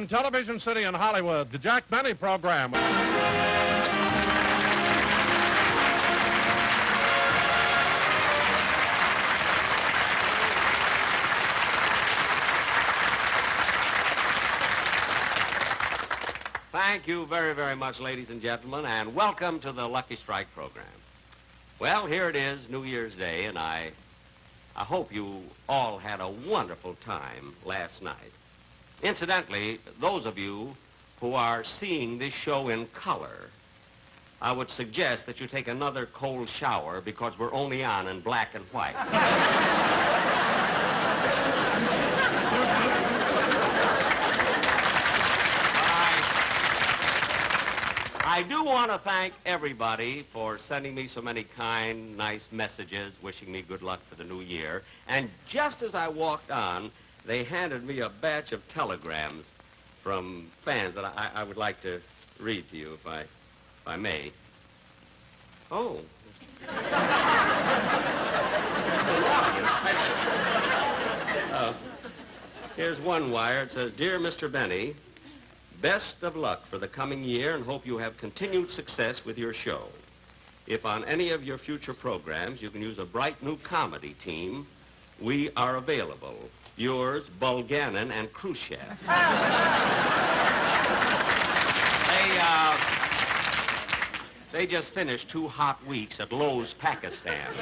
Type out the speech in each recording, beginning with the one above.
Television City in Hollywood, the Jack Benny program. Thank you very, very much, ladies and gentlemen, and welcome to the Lucky Strike program. Well, here it is, New Year's Day, and I hope you all had a wonderful time last night. Incidentally, those of you who are seeing this show in color, I would suggest that you take another cold shower because we're only on in black and white. I do want to thank everybody for sending me so many kind, nice messages, wishing me good luck for the new year. And just as I walked on, they handed me a batch of telegrams from fans that I would like to read to you, if I may. Oh. Here's one wire. It says, "Dear Mr. Benny, best of luck for the coming year and hope you have continued success with your show. If on any of your future programs you can use a bright new comedy team, we are available. Yours, Bulganin and Khrushchev." They just finished 2 hot weeks at Lowe's, Pakistan.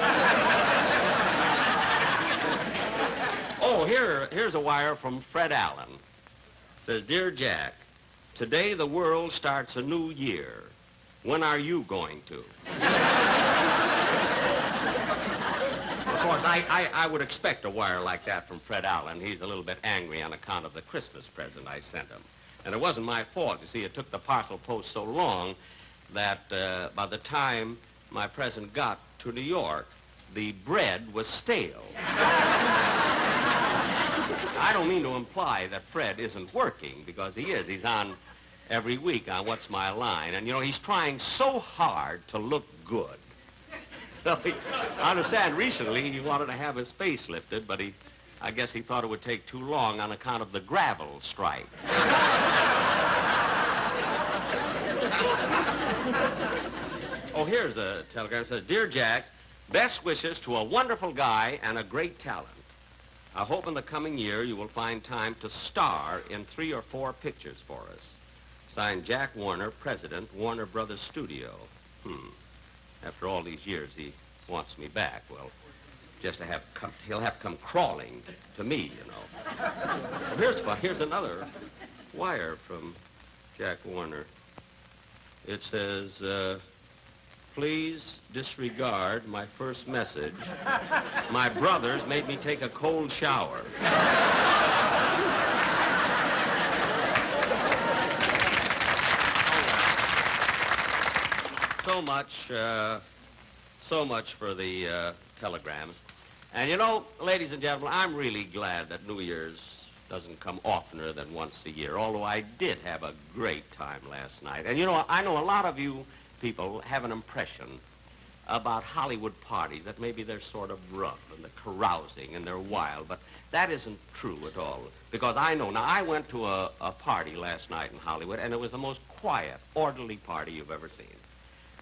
Oh, here's a wire from Fred Allen. It says, "Dear Jack, today the world starts a new year. When are you going to?" Of course, I would expect a wire like that from Fred Allen. He's a little bit angry on account of the Christmas present I sent him. And it wasn't my fault. You see, it took the parcel post so long that by the time my present got to New York, the bread was stale. I don't mean to imply that Fred isn't working, because he is. He's on every week on What's My Line. And, you know, he's trying so hard to look good. So I understand recently he wanted to have his face lifted, but I guess he thought it would take too long on account of the gravel strike. Oh, here's a telegram. It says, "Dear Jack, best wishes to a wonderful guy and a great talent. I hope in the coming year you will find time to star in 3 or 4 pictures for us. Signed, Jack Warner, President, Warner Brothers Studio." After all these years, he wants me back. Well, just to he'll have to come crawling to me, you know. Well, here's another wire from Jack Warner. It says, "Please disregard my first message. My brothers made me take a cold shower." So much for the telegrams. And you know, ladies and gentlemen, I'm really glad that New Year's doesn't come oftener than once a year, although I did have a great time last night. And you know, I know a lot of you people have an impression about Hollywood parties that maybe they're sort of rough and they're carousing and they're wild, but that isn't true at all. Because I know, now I went to a party last night in Hollywood, and it was the most quiet, orderly party you've ever seen.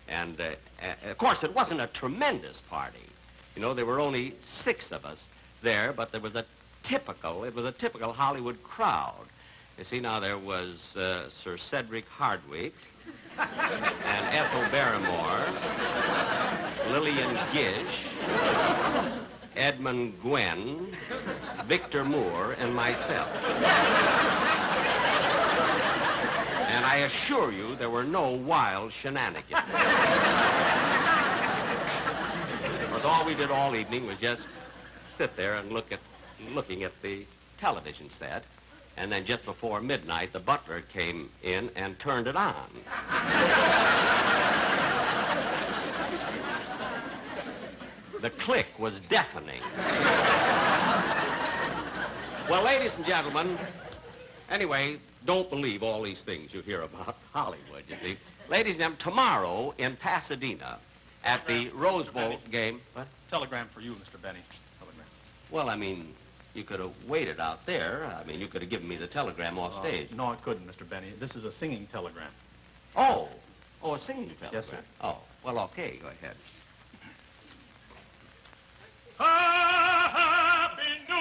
And of course, it wasn't a tremendous party. You know, there were only 6 of us there, but it was a typical Hollywood crowd. You see, now there was Sir Cedric Hardwicke and Ethel Barrymore, Lillian Gish, Edmund Gwen, Victor Moore, and myself. And I assure you there were no wild shenanigans. Because all we did all evening was just sit there and looking at the television set. And then just before midnight, the butler came in and turned it on. The click was deafening. Well, ladies and gentlemen, anyway, don't believe all these things you hear about Hollywood, you see. Ladies and gentlemen, tomorrow in Pasadena at the Rose Bowl game... What? Telegram for you, Mr. Benny. Telegram. Well, I mean, you could have waited out there. I mean, you could have given me the telegram off stage. No, I couldn't, Mr. Benny. This is a singing telegram. Oh. Oh, a singing telegram? Yes, sir. Oh, well, okay, go ahead. Happy New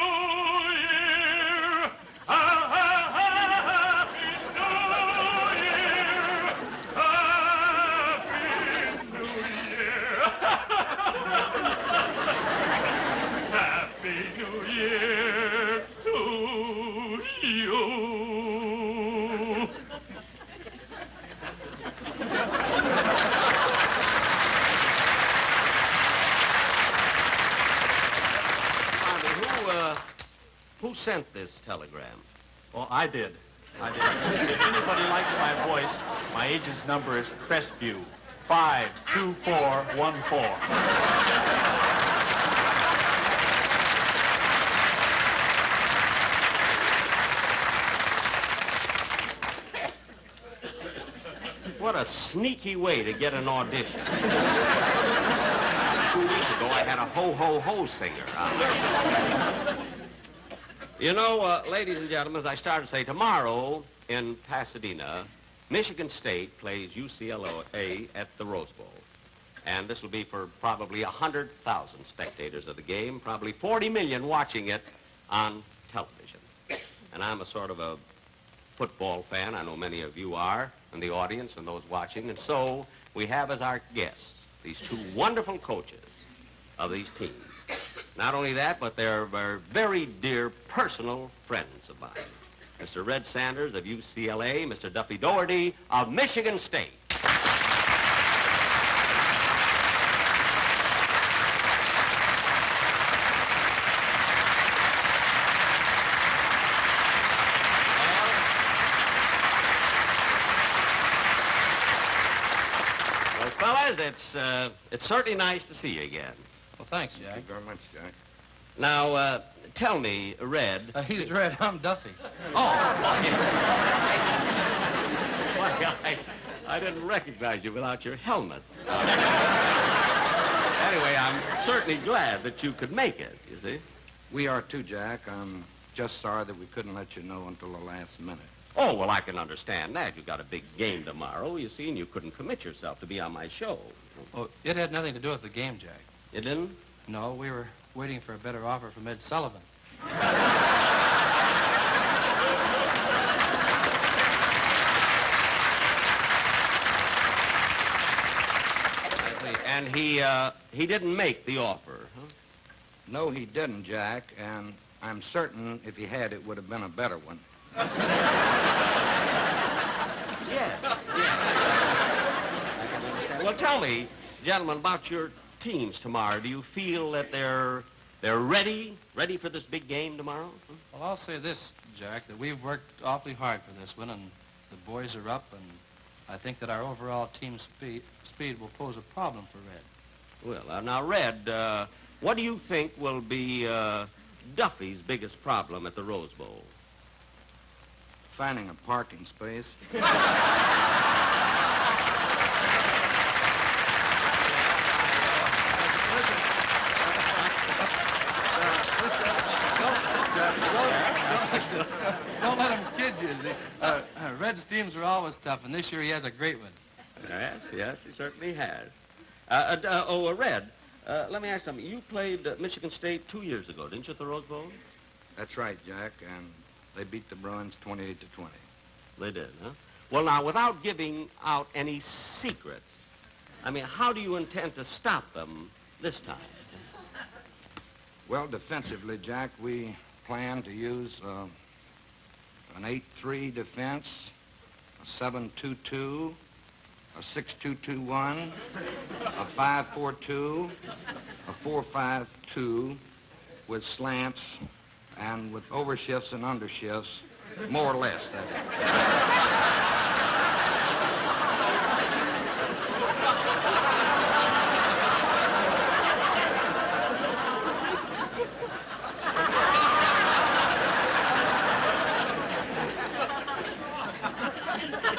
Year! Happy New Year! Happy New Year! Happy New Year to you! Who sent this telegram? Well, I did. If anybody likes my voice, my agent's number is Crestview, 52414. What a sneaky way to get an audition. 2 weeks ago, I had a ho-ho-ho singer. You know, ladies and gentlemen, as I started to say, tomorrow in Pasadena, Michigan State plays UCLA at the Rose Bowl. And this will be for probably 100,000 spectators of the game, probably 40 million watching it on television. And I'm a sort of a football fan. I know many of you are, and the audience and those watching. And so we have as our guests these two wonderful coaches of these teams. Not only that, but they're very dear personal friends of mine. Mr. Red Sanders of UCLA, Mr. Duffy Doherty of Michigan State. Well, fellas, it's certainly nice to see you again. Well, thanks, Jack. Thank you very much, Jack. Now, tell me, Red. He's Red. I'm Duffy. Oh. Why, I didn't recognize you without your helmets. Anyway, I'm certainly glad that you could make it, you see. We are too, Jack. I'm just sorry that we couldn't let you know until the last minute. Oh, well, I can understand that. You've got a big game tomorrow, you see, and you couldn't commit yourself to be on my show. Well, it had nothing to do with the game, Jack. You didn't? No, we were waiting for a better offer from Ed Sullivan. I see. And he didn't make the offer, huh? No, he didn't, Jack, and I'm certain if he had, it would have been a better one. Yes. Well, tell me, gentlemen, about your teams tomorrow. Do you feel that they're ready for this big game tomorrow? Huh? Well, I'll say this, Jack, that we've worked awfully hard for this one, and the boys are up, and I think that our overall team speed will pose a problem for Red. Well, now, Red, what do you think will be Duffy's biggest problem at the Rose Bowl? Finding a parking space. Don't let him kid you. Red's teams are always tough, and this year he has a great one. Yes, he certainly has. Red, let me ask something. You played Michigan State 2 years ago, didn't you, at the Rose Bowl? That's right, Jack, and they beat the Bruins 28-20. They did, huh? Well, now, without giving out any secrets, I mean, how do you intend to stop them this time? Well, defensively, Jack, we plan to use an 8-3 defense, a 7-2-2, a 6-2-2-1, a 5-4-2, a 4-5-2 with slants and with overshifts and undershifts, more or less, that is.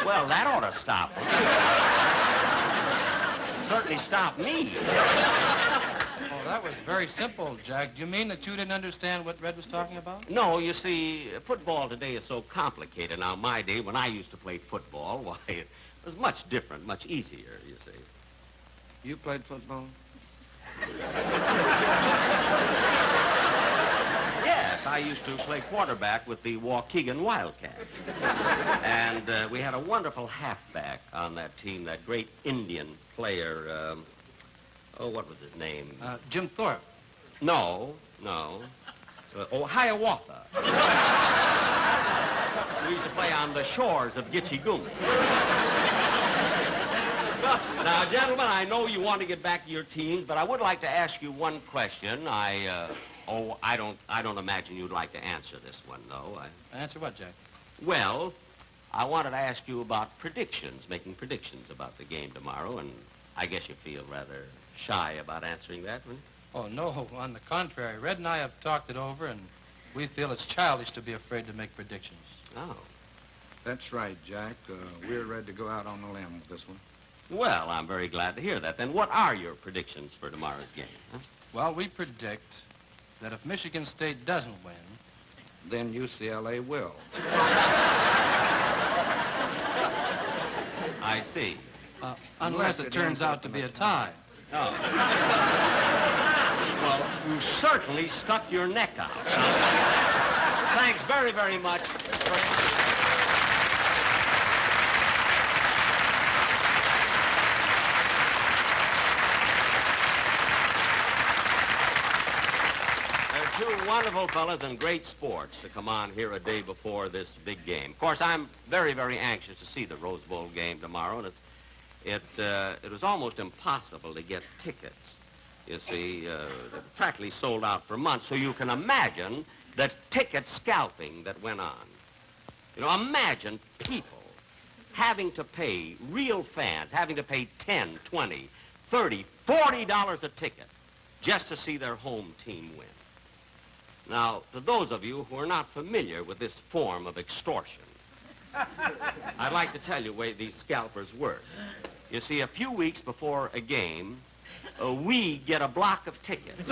Well, that ought to stop them. Certainly stop me. Oh, that was very simple, Jack. Do you mean that you didn't understand what Red was talking about? No, you see, football today is so complicated. Now, my day, when I used to play football, why, it was much different, much easier, you see. You played football? Yes, I used to play quarterback with the Waukegan Wildcats. And we had a wonderful halfback on that team, that great Indian player, what was his name? Jim Thorpe. No. Hiawatha. We used to play on the shores of Gitche-Gumee. Now, gentlemen, I know you want to get back to your teams, but I would like to ask you one question. I don't imagine you'd like to answer this one, though. Answer what, Jack? Well, I wanted to ask you about predictions, making predictions about the game tomorrow, and I guess you feel rather shy about answering that one. Oh, no. On the contrary, Red and I have talked it over, and we feel it's childish to be afraid to make predictions. Oh. That's right, Jack. We're ready to go out on a limb with this one. Well, I'm very glad to hear that. Then what are your predictions for tomorrow's game? Huh? Well, we predict that if Michigan State doesn't win... Then UCLA will. I see. Unless it turns out to be a tie. Oh. Well, you certainly stuck your neck out. Thanks very, very much. Two wonderful fellas and great sports to come on here a day before this big game. Of course, I'm very, very anxious to see the Rose Bowl game tomorrow, and it was almost impossible to get tickets. You see, they're practically sold out for months, so you can imagine the ticket scalping that went on. You know, imagine people having to pay, real fans, having to pay $10, $20, $30, $40 a ticket just to see their home team win. Now, to those of you who are not familiar with this form of extortion, I'd like to tell you the way these scalpers work. You see, a few weeks before a game, we get a block of tickets.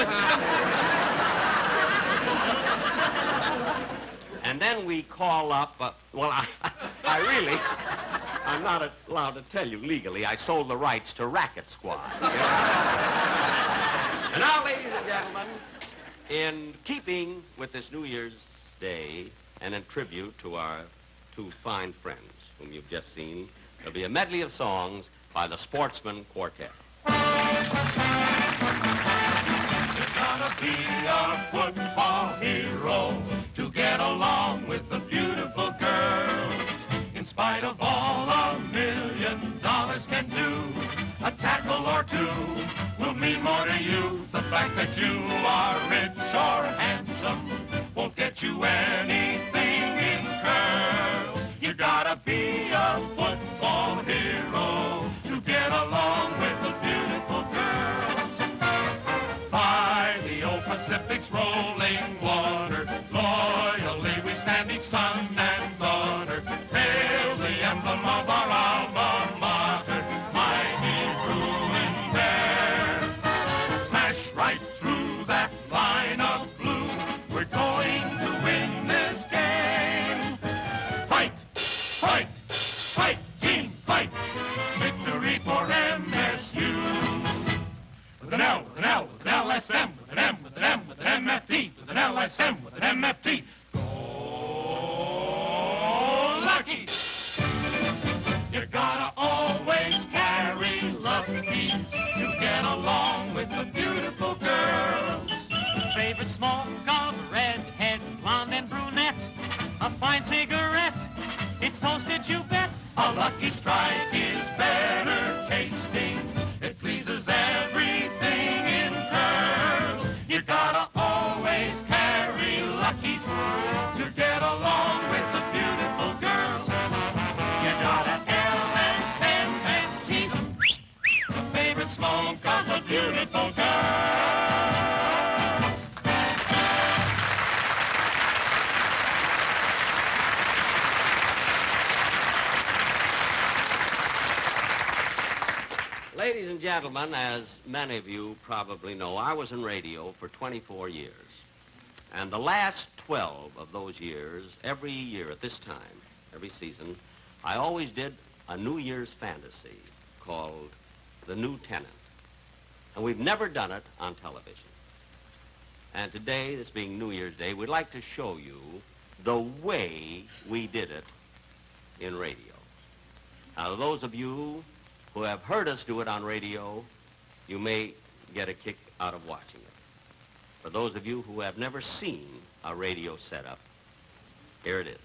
And then we call up, I'm not allowed to tell you legally. I sold the rights to Racket Squad. And now, ladies and gentlemen, in keeping with this New Year's Day and in tribute to our two fine friends whom you've just seen, there'll be a medley of songs by the Sportsman Quartet. You're gonna be a football hero to get along with the beautiful girls. In spite of all $1 million can do, a tackle or two will mean more to you. The fact that you are rich or handsome won't get you anything in curls. You gotta be a football hero to get along with the beautiful girls. By the old Pacific's rolling water, loyally we stand each sun and daughter. Hail the emblem of our alma mater, mighty Bruin Bear. Smash right through that line of blue, we're going to win this game. Fight, fight, fight, team, fight. Victory for MSU. With an L, with an L, with an LSM, with an M, with an M, with an MFT, with an LSM, with an MFT. Go Luckies! You gotta always carry Luckies to get along with the beautiful girls. Favorite smoke of redhead, blonde and brunette. A fine cigarette, it's toasted, you bet. A Lucky Strike is better tasting. It pleases everything in curls. You gotta always carry Luckies to get along with the beautiful girls. You gotta LSM and tease 'em. The favorite smoke of the beautiful girls. Ladies and gentlemen, as many of you probably know, I was in radio for 24 years. And the last 12 of those years, every year at this time, every season, I always did a New Year's fantasy called The New Tenant. And we've never done it on television. And today, this being New Year's Day, we'd like to show you the way we did it in radio. Now, those of you who have heard us do it on radio, you may get a kick out of watching it. For those of you who have never seen a radio setup, here it is.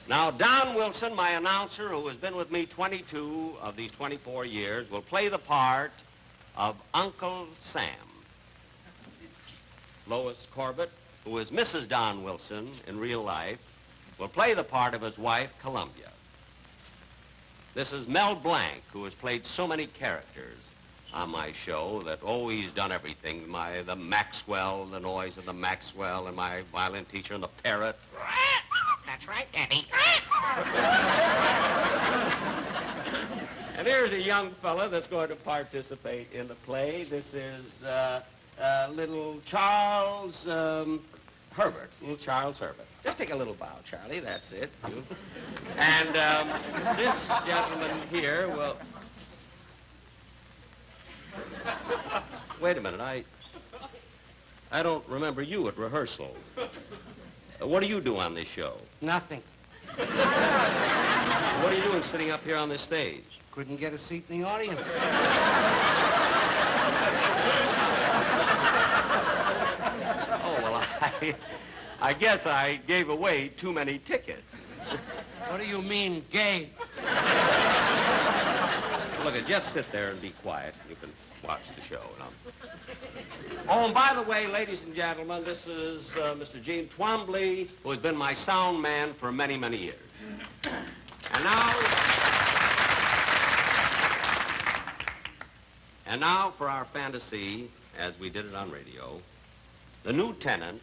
Now, Don Wilson, my announcer, who has been with me 22 of these 24 years, will play the part of Uncle Sam. Lois Corbett, who is Mrs. Don Wilson in real life, will play the part of his wife, Columbia. This is Mel Blanc, who has played so many characters on my show that, oh, he's done everything. The Maxwell, the noise of the Maxwell, and my violin teacher, and the parrot. That's right, Daddy. And here's a young fella that's going to participate in the play. This is little Charles Herbert. Little Charles Herbert. Just take a little bow, Charlie. That's it. You. And this gentleman here will... Wait a minute. I don't remember you at rehearsal. What do you do on this show? Nothing. What are you doing sitting up here on this stage? Couldn't get a seat in the audience. Oh, well, I guess I gave away too many tickets. What do you mean, gay? Look, just sit there and be quiet. You can watch the show. Oh, and by the way, ladies and gentlemen, this is Mr. Gene Twombly, who has been my sound man for many, many years. And now for our fantasy, as we did it on radio, The New Tenant,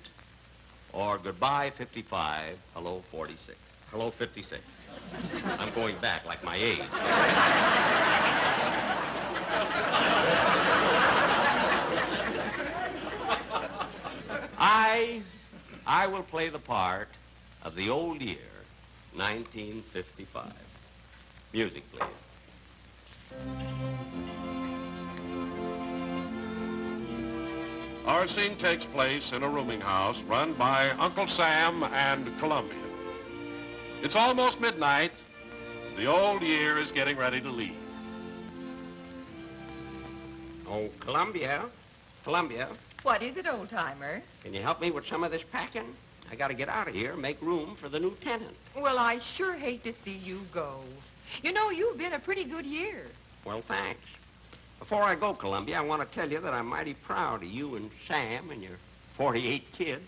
or Goodbye 55, Hello 46. Hello 56. I'm going back like my age. I will play the part of the old year, 1955. Music, please. Our scene takes place in a rooming house run by Uncle Sam and Columbia. It's almost midnight. The old year is getting ready to leave. Oh, Columbia. Columbia, What is it, old-timer? can you help me with some of this packing? I got to get out of here and make room for the new tenant. Well, I sure hate to see you go. You know, you've been a pretty good year. Well, thanks. Before I go, Columbia, I want to tell you that I'm mighty proud of you and Sam and your 48 kids.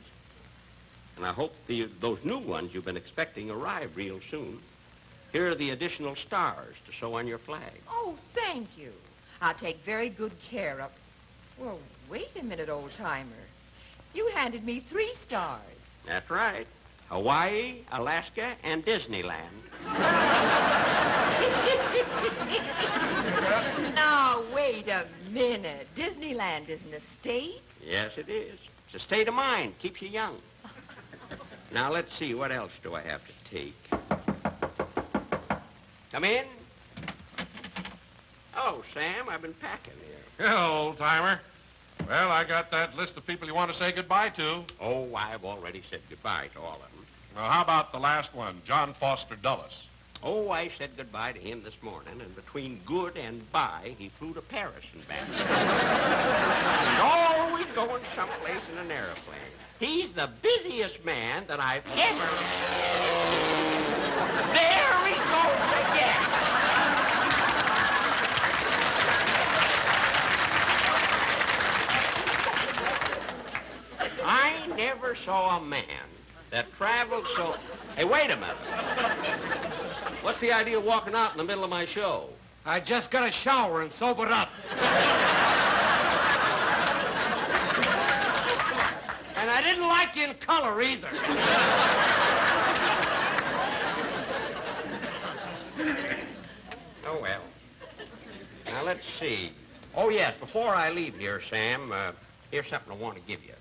And I hope those new ones you've been expecting arrive real soon. Here are the additional stars to sew on your flag. Oh, thank you. I'll take very good care of... Well, wait a minute, old-timer. You handed me 3 stars. That's right. Hawaii, Alaska, and Disneyland. Now, wait a minute. Disneyland isn't a state? Yes, it is. It's a state of mind. Keeps you young. Now, let's see. What else do I have to take? Come in. Oh, Sam, I've been packing here. Hello, old-timer. Well, I got that list of people you want to say goodbye to. Oh, I've already said goodbye to all of them. Well, how about the last one, John Foster Dulles? Oh, I said goodbye to him this morning, and between good and bye, he flew to Paris and back. He's always going someplace in an airplane. He's the busiest man that I've ever... There he goes again! I never saw a man that traveled so... Hey, wait a minute. What's the idea of walking out in the middle of my show? I just got a shower and sobered up. I didn't like you in color either. Oh, well. Now, let's see. Oh, yes, before I leave here, Sam, here's something I want to give you.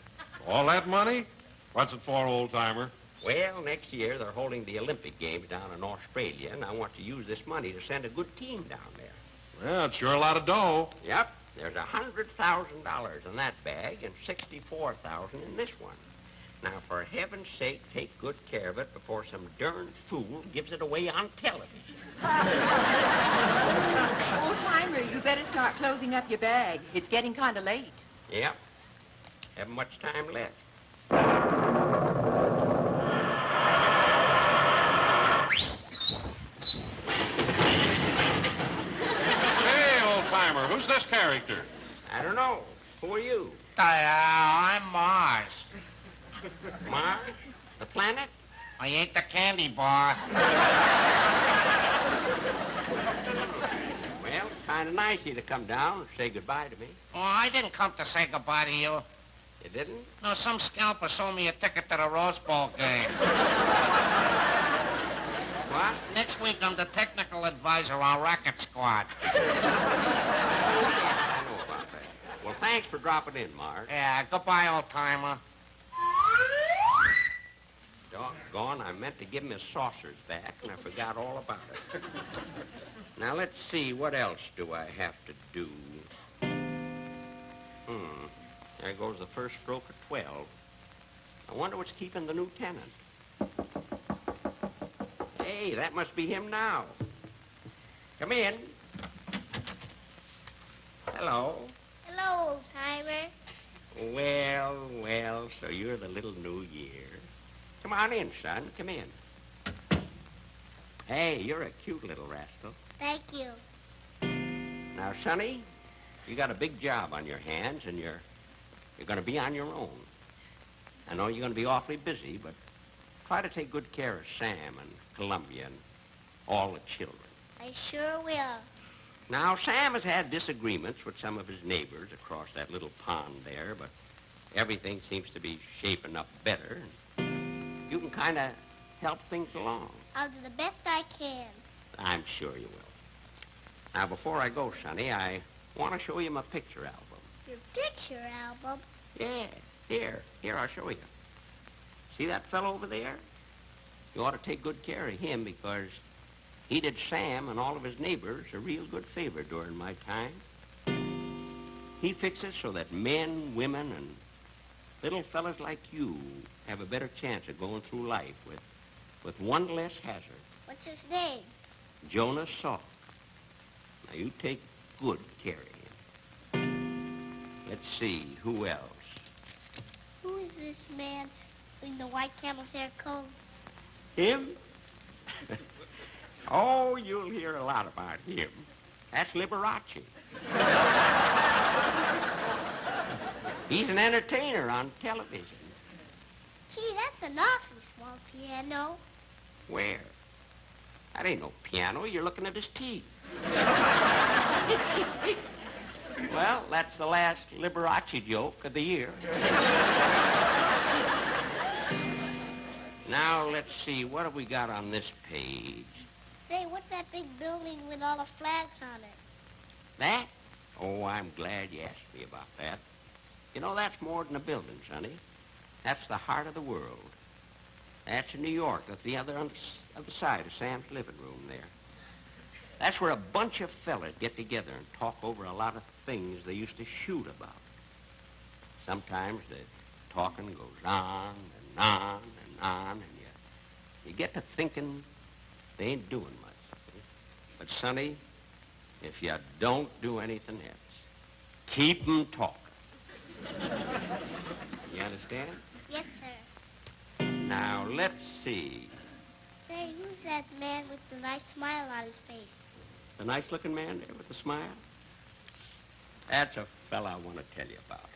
All that money? What's it for, old-timer? Well, next year they're holding the Olympic Games down in Australia, and I want to use this money to send a good team down there. Well, it's sure a lot of dough. Yep, there's $100,000 in that bag and $64,000 in this one. Now, for heaven's sake, take good care of it before some darn fool gives it away on television. Old-timer, you better start closing up your bag. It's getting kind of late. Yep, haven't much time left. Who's this character? I don't know. Who are you? I'm Mars. Mars? The planet? I ain't the candy bar. Well, kind of nice of you to come down and say goodbye to me. Oh, I didn't come to say goodbye to you. You didn't? No, some scalper sold me a ticket to the Rose Bowl game. What? Next week, I'm the technical advisor on Rocket Squad. I know about that. Well, thanks for dropping in, Mars. Yeah, goodbye, old-timer. Doggone, I meant to give him his saucers back, and I forgot all about it. Now, let's see, what else do I have to do? There goes the first stroke of 12. I wonder what's keeping the lieutenant. Hey, that must be him now. Come in. Hello. Hello, old-timer. Well, so you're the little New Year. Come on in, son. Come in. Hey, you're a cute little rascal. Thank you. Now, Sonny, you got a big job on your hands, and you're going to be on your own. I know you're going to be awfully busy, but try to take good care of Sam and Columbia and all the children. I sure will. Now, Sam has had disagreements with some of his neighbors across that little pond there, but everything seems to be shaping up better. You can kind of help things along. I'll do the best I can. I'm sure you will. Now, before I go, Sonny, I want to show you my picture album. Your picture album? Yeah, here, I'll show you. See that fellow over there? You ought to take good care of him because he did Sam and all of his neighbors a real good favor during my time. He fixed it so that men, women, and little fellas like you have a better chance of going through life with one less hazard. What's his name? Jonas Salk. Now, you take good care of him. Let's see, who else? Who is this man in the white camel's hair coat? Him? Oh, you'll hear a lot about him. That's Liberace. He's an entertainer on television. Gee, that's an awfully small piano. Where? That ain't no piano. You're looking at his teeth. Well, that's the last Liberace joke of the year. Now, let's see. What have we got on this page? Say, what's that big building with all the flags on it? That? Oh, I'm glad you asked me about that. You know, that's more than a building, Sonny. That's the heart of the world. That's in New York. That's the other side of Sam's living room there. That's where a bunch of fellas get together and talk over a lot of things they used to shoot about. Sometimes the talking goes on and on and on, and you get to thinking they ain't doing much. But, Sonny, if you don't do anything else, keep 'em talking. You understand? Yes, sir. Now, let's see. Say, who's that man with the nice smile on his face? The nice-looking man there with the smile? That's a fella I want to tell you about.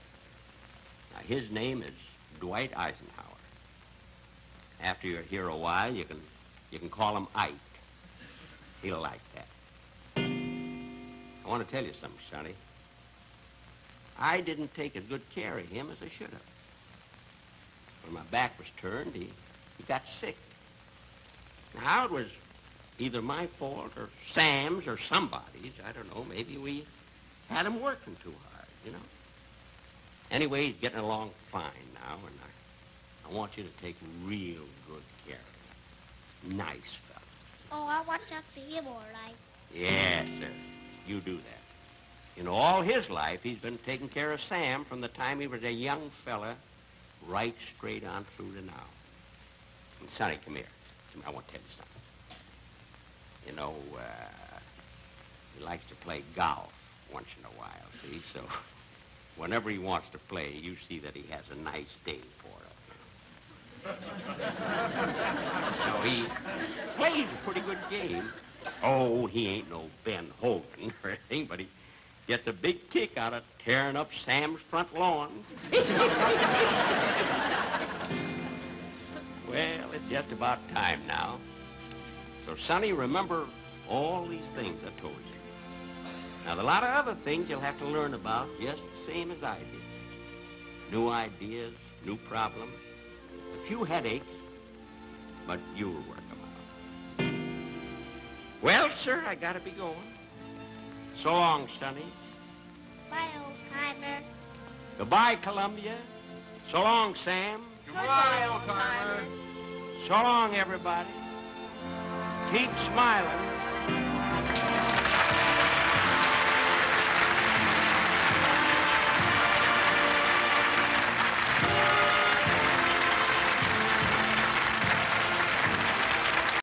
Now, his name is Dwight Eisenhower. After you're here a while, you can call him Ike. He'll like that. I want to tell you something, Sonny. I didn't take as good care of him as I should have. when my back was turned, he got sick. Now, it was either my fault or Sam's or somebody's. I don't know. Maybe we had him working too hard, you know. Anyway, he's getting along fine now, and I want you to take real good care of him. Nice fella. Oh, I'll watch out for him, all right. Yes, sir. You do that. You know, all his life, he's been taking care of Sam from the time he was a young fella right straight on through to now. And Sonny, come here. I want to tell you something. You know, he likes to play golf once in a while, see? So whenever he wants to play, you see that he has a nice day for it. So he plays a pretty good game. Oh, he ain't no Ben Hogan or anything, but he gets a big kick out of tearing up Sam's front lawn. Well, it's just about time now. So, Sonny, remember all these things I told you. Now, there are a lot of other things you'll have to learn about just the same as I did. New ideas, new problems, a few headaches, but you'll work them out. Well, sir, I gotta be going. So long, Sonny. Bye, old-timer. Goodbye, Columbia. So long, Sam. Goodbye, old-timer. So long, everybody. Keep smiling.